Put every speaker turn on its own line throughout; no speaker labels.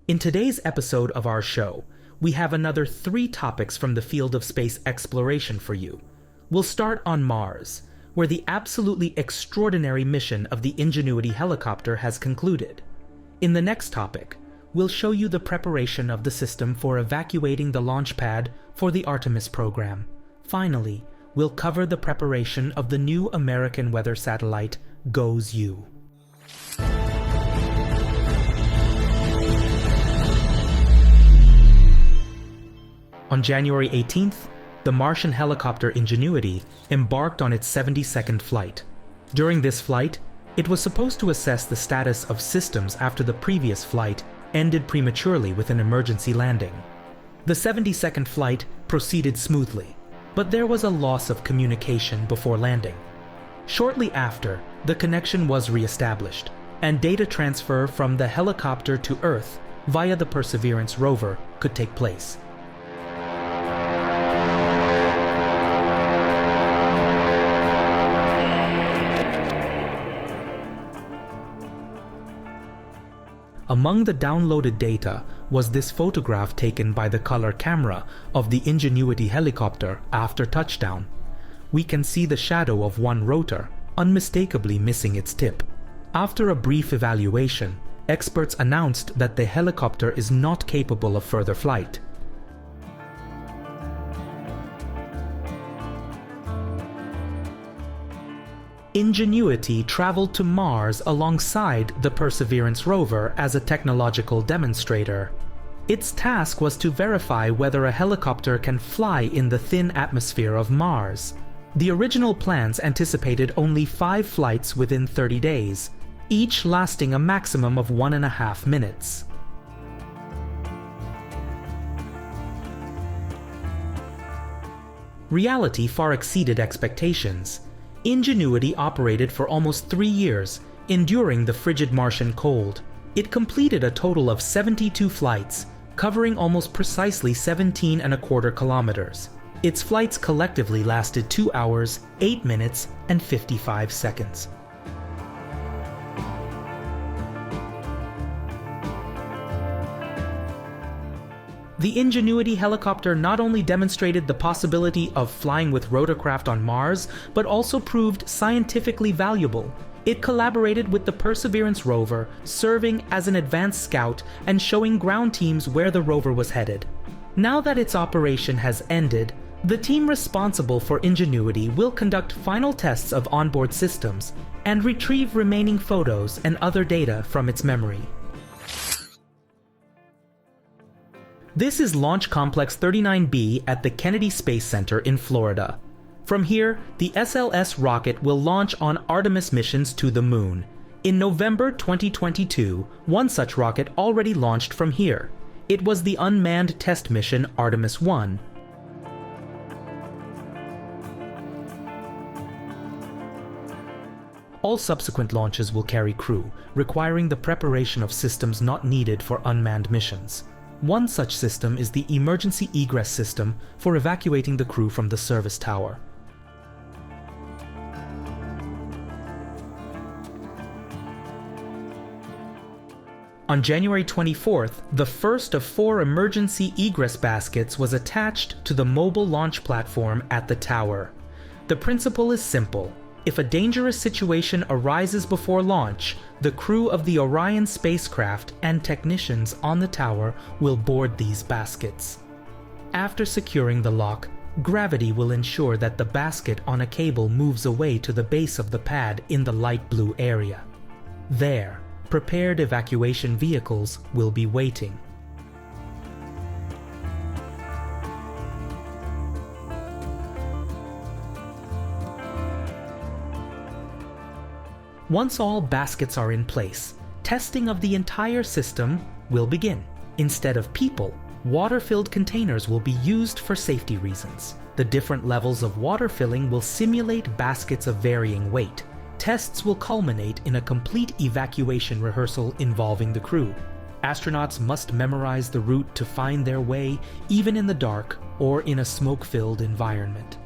In today's episode of our show, we have another 3 topics from the field of space exploration for you. We'll start on Mars, where the absolutely extraordinary mission of the Ingenuity helicopter has concluded. In the next topic, we'll show you the preparation of the system for evacuating the launch pad for the Artemis program. Finally, we'll cover the preparation of the new American weather satellite, GOES-U. On January 18th, the Martian helicopter Ingenuity embarked on its 72nd flight. During this flight, it was supposed to assess the status of systems after the previous flight ended prematurely with an emergency landing. The 72nd flight proceeded smoothly, but there was a loss of communication before landing. Shortly after, the connection was re-established, and data transfer from the helicopter to Earth via the Perseverance rover could take place. Among the downloaded data was this photograph taken by the color camera of the Ingenuity helicopter after touchdown. We can see the shadow of one rotor, unmistakably missing its tip. After a brief evaluation, experts announced that the helicopter is not capable of further flight. Ingenuity traveled to Mars alongside the Perseverance rover as a technological demonstrator. Its task was to verify whether a helicopter can fly in the thin atmosphere of Mars. The original plans anticipated only 5 flights within 30 days, each lasting a maximum of 1.5 minutes. Reality far exceeded expectations. Ingenuity operated for almost 3 years, enduring the frigid Martian cold. It completed a total of 72 flights, covering almost precisely 17.25 kilometers. Its flights collectively lasted 2 hours, 8 minutes, and 55 seconds. The Ingenuity helicopter not only demonstrated the possibility of flying with rotorcraft on Mars, but also proved scientifically valuable. It collaborated with the Perseverance rover, serving as an advanced scout and showing ground teams where the rover was headed. Now that its operation has ended, the team responsible for Ingenuity will conduct final tests of onboard systems and retrieve remaining photos and other data from its memory. This is Launch Complex 39B at the Kennedy Space Center in Florida. From here, the SLS rocket will launch on Artemis missions to the Moon. In November 2022, one such rocket already launched from here. It was the unmanned test mission Artemis 1. All subsequent launches will carry crew, requiring the preparation of systems not needed for unmanned missions. One such system is the emergency egress system for evacuating the crew from the service tower. On January 24th, the first of 4 emergency egress baskets was attached to the mobile launch platform at the tower. The principle is simple. If a dangerous situation arises before launch, the crew of the Orion spacecraft and technicians on the tower will board these baskets. After securing the lock, gravity will ensure that the basket on a cable moves away to the base of the pad in the light blue area. There, prepared evacuation vehicles will be waiting. Once all baskets are in place, testing of the entire system will begin. Instead of people, water-filled containers will be used for safety reasons. The different levels of water filling will simulate baskets of varying weight. Tests will culminate in a complete evacuation rehearsal involving the crew. Astronauts must memorize the route to find their way, even in the dark or in a smoke-filled environment.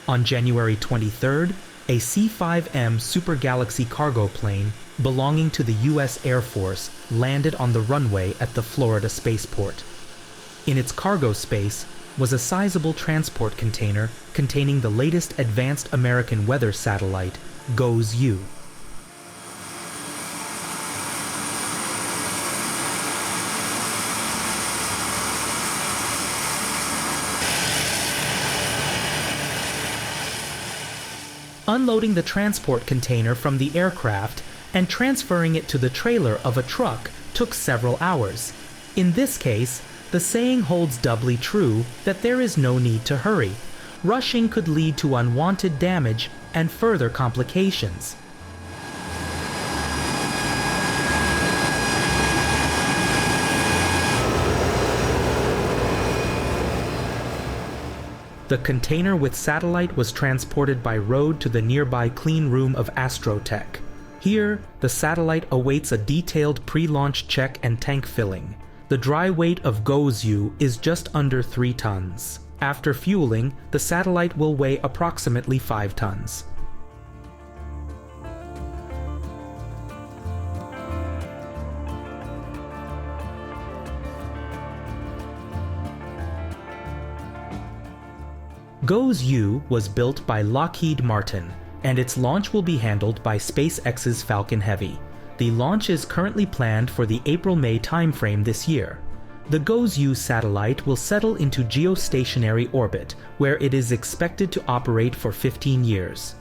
On January 23rd, a C-5M Super Galaxy cargo plane belonging to the U.S. Air Force, landed on the runway at the Florida spaceport. In its cargo space was a sizable transport container containing the latest advanced American weather satellite, GOES-U. Unloading the transport container from the aircraft and transferring it to the trailer of a truck took several hours. In this case, the saying holds doubly true that there is no need to hurry. Rushing could lead to unwanted damage and further complications. The container with satellite was transported by road to the nearby clean room of Astrotech. Here, the satellite awaits a detailed pre-launch check and tank filling. The dry weight of GOES-U is just under 3 tons. After fueling, the satellite will weigh approximately 5 tons. GOES-U was built by Lockheed Martin, and its launch will be handled by SpaceX's Falcon Heavy. The launch is currently planned for the April-May timeframe this year. The GOES-U satellite will settle into geostationary orbit, where it is expected to operate for 15 years.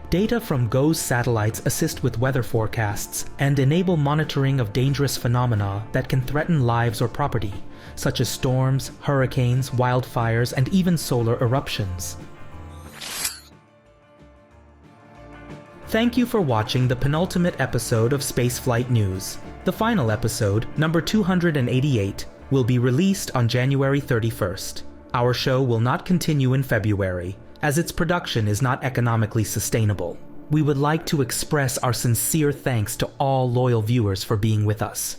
Data from GOES satellites assist with weather forecasts and enable monitoring of dangerous phenomena that can threaten lives or property, such as storms, hurricanes, wildfires, and even solar eruptions. Thank you for watching the penultimate episode of Spaceflight News. The final episode, number 288, will be released on January 31st. Our show will not continue in February, as its production is not economically sustainable. We would like to express our sincere thanks to all loyal viewers for being with us.